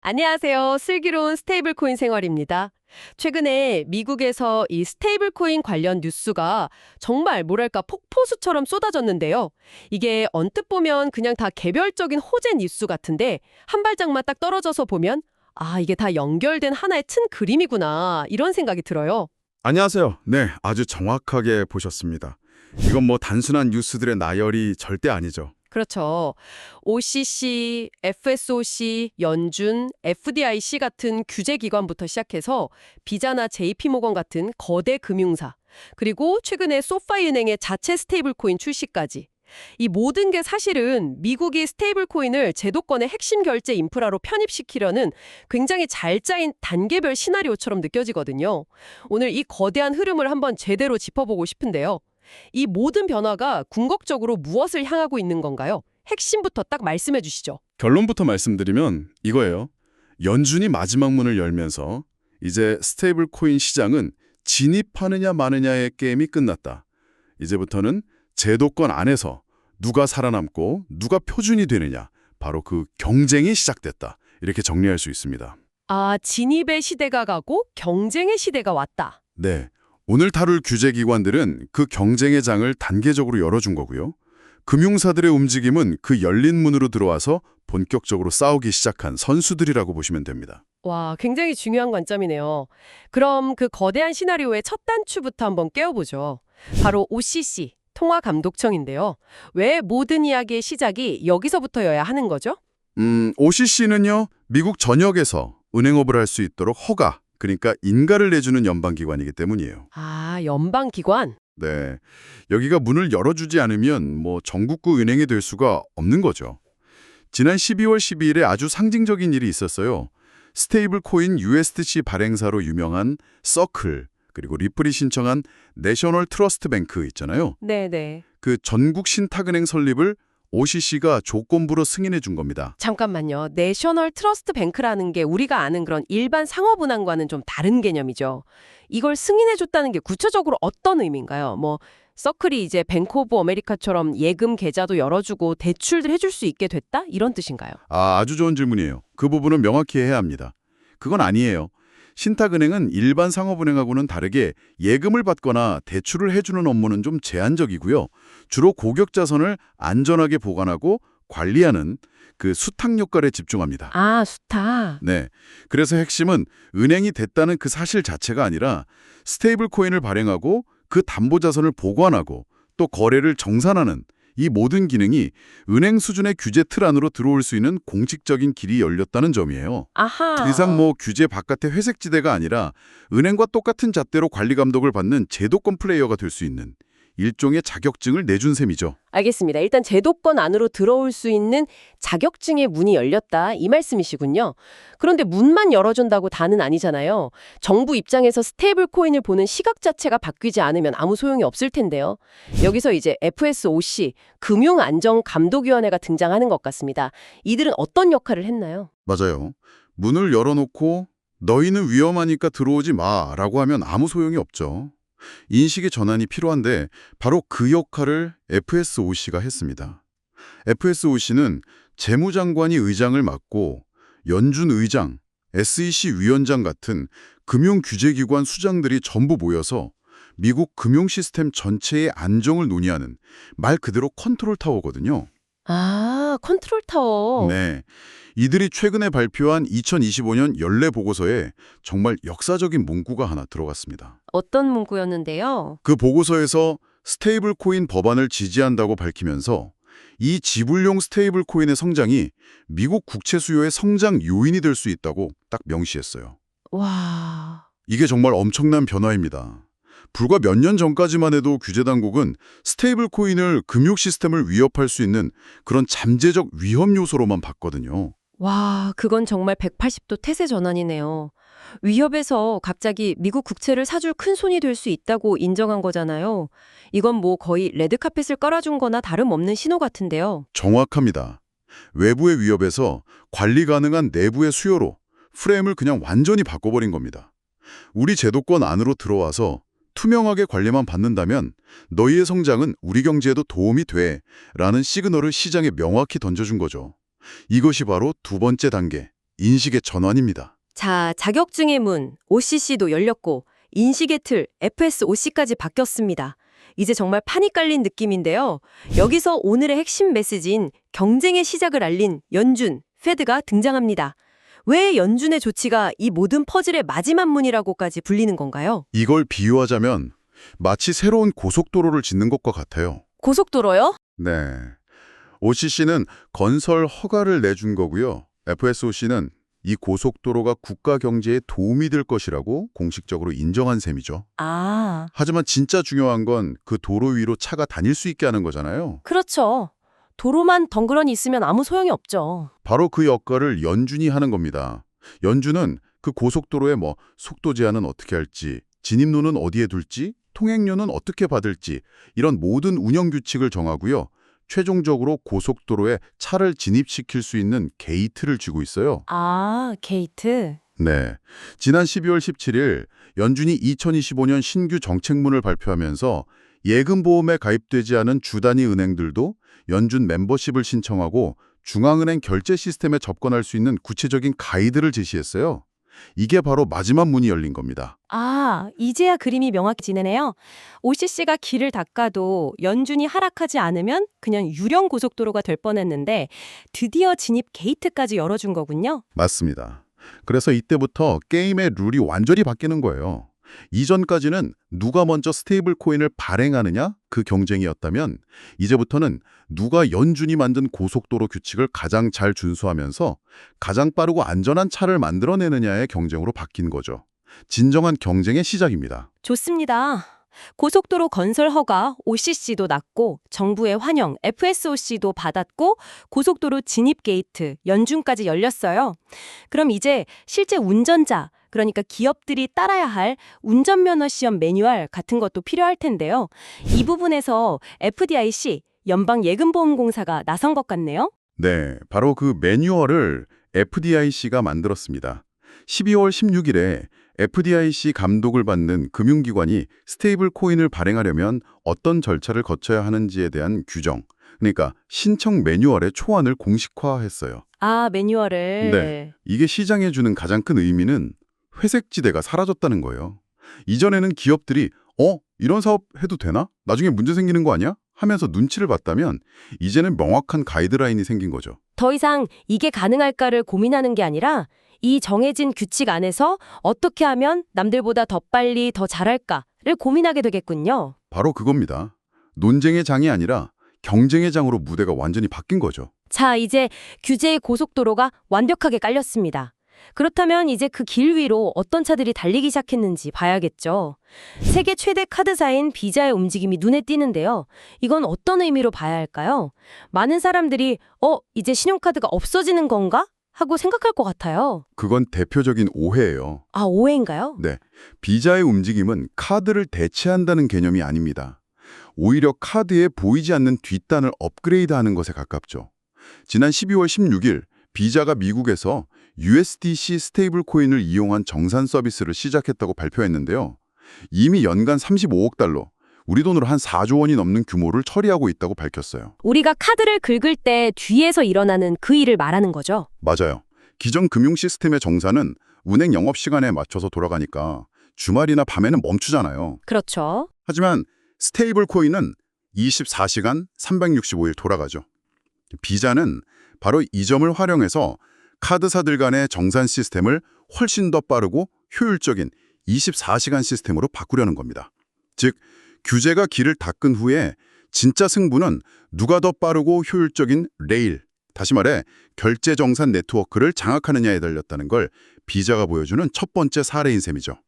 안녕하세요. 슬기로운 스테이블 코인 생활입니다. 최근에 미국에서 이 스테이블 코인 관련 뉴스가 정말 뭐랄까 폭포수처럼 쏟아졌는데요. 이게 언뜻 보면 그냥 다 개별적인 호재 뉴스 같은데 한 발짝만 딱 떨어져서 보면 이게 다 연결된 하나의 큰 그림이구나 이런 생각이 들어요. 안녕하세요. 네, 아주 정확하게 보셨습니다. 이건 뭐 단순한 뉴스들의 나열이 절대 아니죠. 그렇죠. OCC, FSOC, 연준, FDIC 같은 규제기관부터 시작해서 비자나 JP모건 같은 거대 금융사, 그리고 최근에 소파이은행의 자체 스테이블코인 출시까지. 이 모든 게 사실은 미국이 스테이블코인을 제도권의 핵심 결제 인프라로 편입시키려는 굉장히 잘 짜인 단계별 시나리오처럼 느껴지거든요. 오늘 이 거대한 흐름을 한번 제대로 짚어보고 싶은데요. 이 모든 변화가 궁극적으로 무엇을 향하고 있는 건가요? 핵심부터 딱 말씀해 주시죠. 결론부터 말씀드리면 이거예요. 연준이 마지막 문을 열면서 이제 스테이블 코인 시장은 진입하느냐 마느냐의 게임이 끝났다. 이제부터는 제도권 안에서 누가 살아남고 누가 표준이 되느냐, 바로 그 경쟁이 시작됐다. 이렇게 정리할 수 있습니다. 진입의 시대가 가고 경쟁의 시대가 왔다. 네, 오늘 다룰 규제기관들은 그 경쟁의 장을 단계적으로 열어준 거고요. 금융사들의 움직임은 그 열린 문으로 들어와서 본격적으로 싸우기 시작한 선수들이라고 보시면 됩니다. 와, 굉장히 중요한 관점이네요. 그럼 그 거대한 시나리오의 첫 단추부터 한번 깨워보죠. 바로 OCC, 통화감독청인데요. 왜 모든 이야기의 시작이 여기서부터여야 하는 거죠? OCC는요, 미국 전역에서 은행업을 할 수 있도록 허가, 그러니까 인가를 내주는 연방기관이기 때문이에요. 연방기관? 네, 여기가 문을 열어주지 않으면 뭐 전국구 은행이 될 수가 없는 거죠. 지난 12월 12일에 아주 상징적인 일이 있었어요. 스테이블 코인 USDC 발행사로 유명한 서클, 그리고 리플이 신청한 내셔널 트러스트 뱅크 있잖아요. 네네. 그 전국 신탁은행 설립을 OCC가 조건부로 승인해 준 겁니다. 잠깐만요. 내셔널 트러스트 뱅크라는 게 우리가 아는 그런 일반 상업은행과는 좀 다른 개념이죠. 이걸 승인해줬다는 게 구체적으로 어떤 의미인가요? 서클이 이제 뱅크 오브 아메리카처럼 예금 계좌도 열어주고 대출들 해줄 수 있게 됐다? 이런 뜻인가요? 아주 좋은 질문이에요. 그 부분은 명확히 해야 합니다. 그건 아니에요. 신탁은행은 일반 상업은행하고는 다르게 예금을 받거나 대출을 해주는 업무는 좀 제한적이고요. 주로 고객 자산을 안전하게 보관하고 관리하는 그 수탁 역할에 집중합니다. 수탁. 네. 그래서 핵심은 은행이 됐다는 그 사실 자체가 아니라 스테이블 코인을 발행하고 그 담보 자산을 보관하고 또 거래를 정산하는 이 모든 기능이 은행 수준의 규제 틀 안으로 들어올 수 있는 공식적인 길이 열렸다는 점이에요. 아하. 더 이상 규제 바깥의 회색지대가 아니라 은행과 똑같은 잣대로 관리 감독을 받는 제도권 플레이어가 될 수 있는 일종의 자격증을 내준 셈이죠. 알겠습니다. 일단 제도권 안으로 들어올 수 있는 자격증의 문이 열렸다 이 말씀이시군요. 그런데 문만 열어준다고 다는 아니잖아요. 정부 입장에서 스테이블 코인을 보는 시각 자체가 바뀌지 않으면 아무 소용이 없을 텐데요. 여기서 이제 FSOC, 금융안전감독위원회가 등장하는 것 같습니다. 이들은 어떤 역할을 했나요? 맞아요. 문을 열어놓고 너희는 위험하니까 들어오지 마라고 하면 아무 소용이 없죠. 인식의 전환이 필요한데 바로 그 역할을 FSOC가 했습니다. FSOC는 재무장관이 의장을 맡고 연준 의장, SEC 위원장 같은 금융규제기관 수장들이 전부 모여서 미국 금융 시스템 전체의 안정을 논의하는 말 그대로 컨트롤 타워거든요. 컨트롤 타워. 네, 이들이 최근에 발표한 2025년 연례 보고서에 정말 역사적인 문구가 하나 들어갔습니다. 어떤 문구였는데요? 그 보고서에서 스테이블 코인 법안을 지지한다고 밝히면서 이 지불용 스테이블 코인의 성장이 미국 국채 수요의 성장 요인이 될 수 있다고 딱 명시했어요. 와. 이게 정말 엄청난 변화입니다. 불과 몇 년 전까지만 해도 규제 당국은 스테이블 코인을 금융 시스템을 위협할 수 있는 그런 잠재적 위험 요소로만 봤거든요. 와, 그건 정말 180도 태세 전환이네요. 위협에서 갑자기 미국 국채를 사줄 큰 손이 될 수 있다고 인정한 거잖아요. 이건 거의 레드카펫을 깔아준 거나 다름없는 신호 같은데요. 정확합니다. 외부의 위협에서 관리 가능한 내부의 수요로 프레임을 그냥 완전히 바꿔버린 겁니다. 우리 제도권 안으로 들어와서 투명하게 관리만 받는다면 너희의 성장은 우리 경제에도 도움이 돼 라는 시그널을 시장에 명확히 던져준 거죠. 이것이 바로 두 번째 단계, 인식의 전환입니다. 자, 자격증의 문, OCC도 열렸고 인식의 틀, FSOC까지 바뀌었습니다. 이제 정말 판이 깔린 느낌인데요. 여기서 오늘의 핵심 메시지인 경쟁의 시작을 알린 연준, 페드가 등장합니다. 왜 연준의 조치가 이 모든 퍼즐의 마지막 문이라고까지 불리는 건가요? 이걸 비유하자면 마치 새로운 고속도로를 짓는 것과 같아요. 고속도로요? 네. OCC는 건설 허가를 내준 거고요. FSOC는 이 고속도로가 국가 경제에 도움이 될 것이라고 공식적으로 인정한 셈이죠. 아, 하지만 진짜 중요한 건 그 도로 위로 차가 다닐 수 있게 하는 거잖아요. 그렇죠. 도로만 덩그러니 있으면 아무 소용이 없죠. 바로 그 역할을 연준이 하는 겁니다. 연준은 그 고속도로의 속도 제한은 어떻게 할지, 진입로는 어디에 둘지, 통행료는 어떻게 받을지 이런 모든 운영 규칙을 정하고요. 최종적으로 고속도로에 차를 진입시킬 수 있는 게이트를 쥐고 있어요. 아, 게이트. 네. 지난 12월 17일 연준이 2025년 신규 정책문을 발표하면서 예금보험에 가입되지 않은 주단위 은행들도 연준 멤버십을 신청하고 중앙은행 결제 시스템에 접근할 수 있는 구체적인 가이드를 제시했어요. 이게 바로 마지막 문이 열린 겁니다. 아, 이제야 그림이 명확해지네요. OCC가 길을 닦아도 연준이 하락하지 않으면 그냥 유령 고속도로가 될 뻔했는데 드디어 진입 게이트까지 열어준 거군요. 맞습니다. 그래서 이때부터 게임의 룰이 완전히 바뀌는 거예요. 이전까지는 누가 먼저 스테이블 코인을 발행하느냐 그 경쟁이었다면 이제부터는 누가 연준이 만든 고속도로 규칙을 가장 잘 준수하면서 가장 빠르고 안전한 차를 만들어내느냐의 경쟁으로 바뀐 거죠. 진정한 경쟁의 시작입니다. 좋습니다. 고속도로 건설 허가 OCC도 났고 정부의 환영 FSOC도 받았고 고속도로 진입 게이트 연준까지 열렸어요. 그럼 이제 실제 운전자 그러니까 기업들이 따라야 할 운전면허 시험 매뉴얼 같은 것도 필요할 텐데요. 이 부분에서 FDIC 연방예금보험공사가 나선 것 같네요. 네, 바로 그 매뉴얼을 FDIC가 만들었습니다. 12월 16일에 FDIC 감독을 받는 금융기관이 스테이블 코인을 발행하려면 어떤 절차를 거쳐야 하는지에 대한 규정, 그러니까 신청 매뉴얼의 초안을 공식화했어요. 아, 매뉴얼을. 네. 이게 시장에 주는 가장 큰 의미는 회색지대가 사라졌다는 거예요. 이전에는 기업들이 이런 사업 해도 되나? 나중에 문제 생기는 거 아니야? 하면서 눈치를 봤다면 이제는 명확한 가이드라인이 생긴 거죠. 더 이상 이게 가능할까를 고민하는 게 아니라 이 정해진 규칙 안에서 어떻게 하면 남들보다 더 빨리 더 잘할까를 고민하게 되겠군요. 바로 그겁니다. 논쟁의 장이 아니라 경쟁의 장으로 무대가 완전히 바뀐 거죠. 자, 이제 규제의 고속도로가 완벽하게 깔렸습니다. 그렇다면 이제 그 길 위로 어떤 차들이 달리기 시작했는지 봐야겠죠. 세계 최대 카드사인 비자의 움직임이 눈에 띄는데요. 이건 어떤 의미로 봐야 할까요? 많은 사람들이 이제 신용카드가 없어지는 건가? 하고 생각할 것 같아요. 그건 대표적인 오해예요. 아, 오해인가요? 네, 비자의 움직임은 카드를 대체한다는 개념이 아닙니다. 오히려 카드에 보이지 않는 뒷단을 업그레이드하는 것에 가깝죠. 지난 12월 16일 비자가 미국에서 USDC 스테이블 코인을 이용한 정산 서비스를 시작했다고 발표했는데요. 이미 연간 35억 달러, 우리 돈으로 한 4조 원이 넘는 규모를 처리하고 있다고 밝혔어요. 우리가 카드를 긁을 때 뒤에서 일어나는 그 일을 말하는 거죠. 맞아요. 기존 금융 시스템의 정산은 운행 영업시간에 맞춰서 돌아가니까 주말이나 밤에는 멈추잖아요. 그렇죠. 하지만 스테이블 코인은 24시간 365일 돌아가죠. 비자는 바로 이 점을 활용해서 카드사들 간의 정산 시스템을 훨씬 더 빠르고 효율적인 24시간 시스템으로 바꾸려는 겁니다. 즉, 규제가 길을 닦은 후에 진짜 승부는 누가 더 빠르고 효율적인 레일, 다시 말해 결제 정산 네트워크를 장악하느냐에 달렸다는 걸 비자가 보여주는 첫 번째 사례인 셈이죠.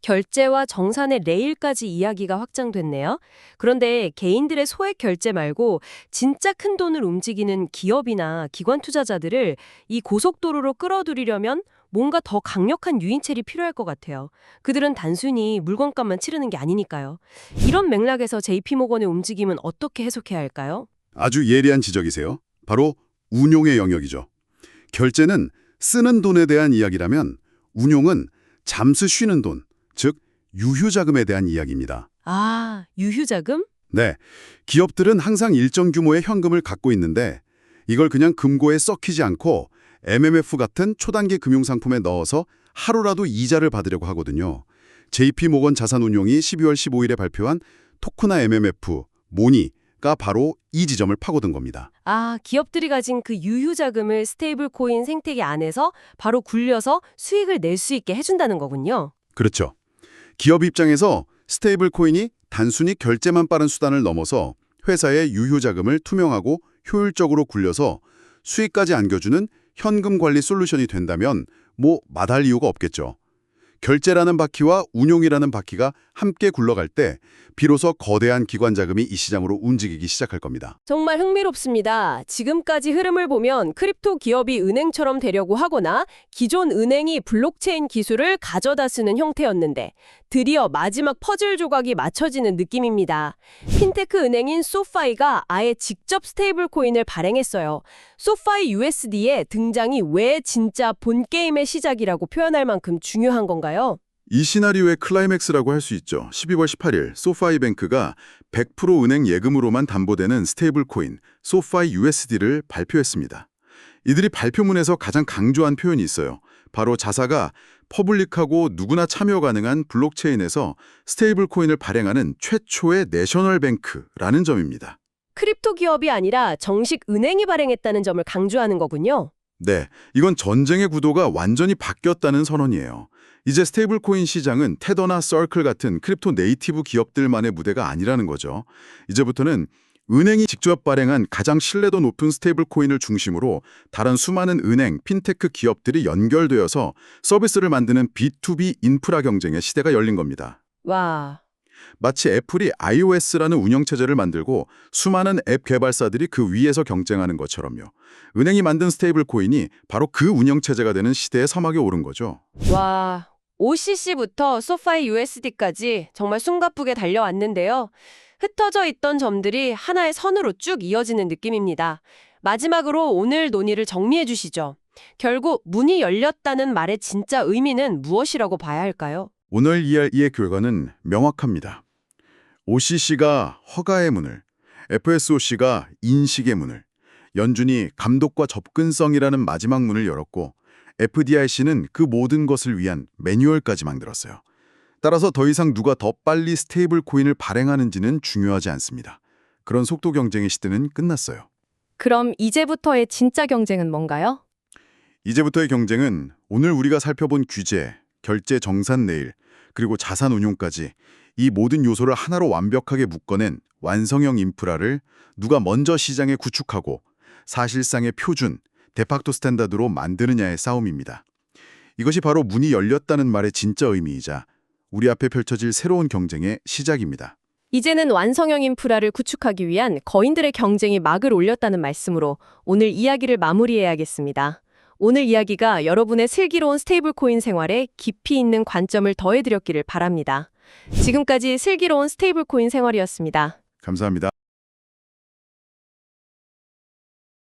결제와 정산의 레일까지 이야기가 확장됐네요. 그런데 개인들의 소액 결제 말고 진짜 큰 돈을 움직이는 기업이나 기관 투자자들을 이 고속도로로 끌어들이려면 뭔가 더 강력한 유인책이 필요할 것 같아요. 그들은 단순히 물건값만 치르는 게 아니니까요. 이런 맥락에서 JP모건의 움직임은 어떻게 해석해야 할까요? 아주 예리한 지적이세요. 바로 운용의 영역이죠. 결제는 쓰는 돈에 대한 이야기라면 운용은 잠시 쉬는 돈, 즉 유휴자금에 대한 이야기입니다. 아, 유휴자금? 네, 기업들은 항상 일정 규모의 현금을 갖고 있는데 이걸 그냥 금고에 썩히지 않고 MMF 같은 초단기 금융상품에 넣어서 하루라도 이자를 받으려고 하거든요. JP모건 자산운용이 12월 15일에 발표한 토크나 MMF, 모니가 바로 이 지점을 파고든 겁니다. 아, 기업들이 가진 그 유휴 자금을 스테이블 코인 생태계 안에서 바로 굴려서 수익을 낼 수 있게 해준다는 거군요. 그렇죠. 기업 입장에서 스테이블 코인이 단순히 결제만 빠른 수단을 넘어서 회사의 유효 자금을 투명하고 효율적으로 굴려서 수익까지 안겨주는 현금 관리 솔루션이 된다면 뭐 마다할 이유가 없겠죠. 결제라는 바퀴와 운용이라는 바퀴가 함께 굴러갈 때 비로소 거대한 기관 자금이 이 시장으로 움직이기 시작할 겁니다. 정말 흥미롭습니다. 지금까지 흐름을 보면 크립토 기업이 은행처럼 되려고 하거나 기존 은행이 블록체인 기술을 가져다 쓰는 형태였는데 드디어 마지막 퍼즐 조각이 맞춰지는 느낌입니다. 핀테크 은행인 소파이가 아예 직접 스테이블 코인을 발행했어요. 소파이 USD의 등장이 왜 진짜 본 게임의 시작이라고 표현할 만큼 중요한 건가요? 이 시나리오의 클라이맥스라고 할 수 있죠. 12월 18일 소파이뱅크가 100% 은행 예금으로만 담보되는 스테이블 코인 소파이 USD를 발표했습니다. 이들이 발표문에서 가장 강조한 표현이 있어요. 바로 자사가 퍼블릭하고 누구나 참여 가능한 블록체인에서 스테이블 코인을 발행하는 최초의 내셔널 뱅크라는 점입니다. 크립토 기업이 아니라 정식 은행이 발행했다는 점을 강조하는 거군요. 네, 이건 전쟁의 구도가 완전히 바뀌었다는 선언이에요. 이제 스테이블 코인 시장은 테더나 서클 같은 크립토 네이티브 기업들만의 무대가 아니라는 거죠. 이제부터는 은행이 직접 발행한 가장 신뢰도 높은 스테이블 코인을 중심으로 다른 수많은 은행, 핀테크 기업들이 연결되어서 서비스를 만드는 B2B 인프라 경쟁의 시대가 열린 겁니다. 와, 마치 애플이 iOS라는 운영체제를 만들고 수많은 앱 개발사들이 그 위에서 경쟁하는 것처럼요. 은행이 만든 스테이블 코인이 바로 그 운영체제가 되는 시대의 서막에 오른 거죠. 와. OCC부터 소파이 USD까지 정말 숨가쁘게 달려왔는데요. 흩어져 있던 점들이 하나의 선으로 쭉 이어지는 느낌입니다. 마지막으로 오늘 논의를 정리해 주시죠. 결국 문이 열렸다는 말의 진짜 의미는 무엇이라고 봐야 할까요? 오늘 이야기의 결과는 명확합니다. OCC가 허가의 문을, FSOC가 인식의 문을, 연준이 감독과 접근성이라는 마지막 문을 열었고 FDIC는 그 모든 것을 위한 매뉴얼까지 만들었어요. 따라서 더 이상 누가 더 빨리 스테이블 코인을 발행하는지는 중요하지 않습니다. 그런 속도 경쟁의 시대는 끝났어요. 그럼 이제부터의 진짜 경쟁은 뭔가요? 이제부터의 경쟁은 오늘 우리가 살펴본 규제, 결제 정산 내일, 그리고 자산 운용까지 이 모든 요소를 하나로 완벽하게 묶어낸 완성형 인프라를 누가 먼저 시장에 구축하고 사실상의 표준, 데팍토 스탠다드로 만드느냐의 싸움입니다. 이것이 바로 문이 열렸다는 말의 진짜 의미이자 우리 앞에 펼쳐질 새로운 경쟁의 시작입니다. 이제는 완성형 인프라를 구축하기 위한 거인들의 경쟁이 막을 올렸다는 말씀으로 오늘 이야기를 마무리해야겠습니다. 오늘 이야기가 여러분의 슬기로운 스테이블 코인 생활에 깊이 있는 관점을 더해드렸기를 바랍니다. 지금까지 슬기로운 스테이블 코인 생활이었습니다. 감사합니다.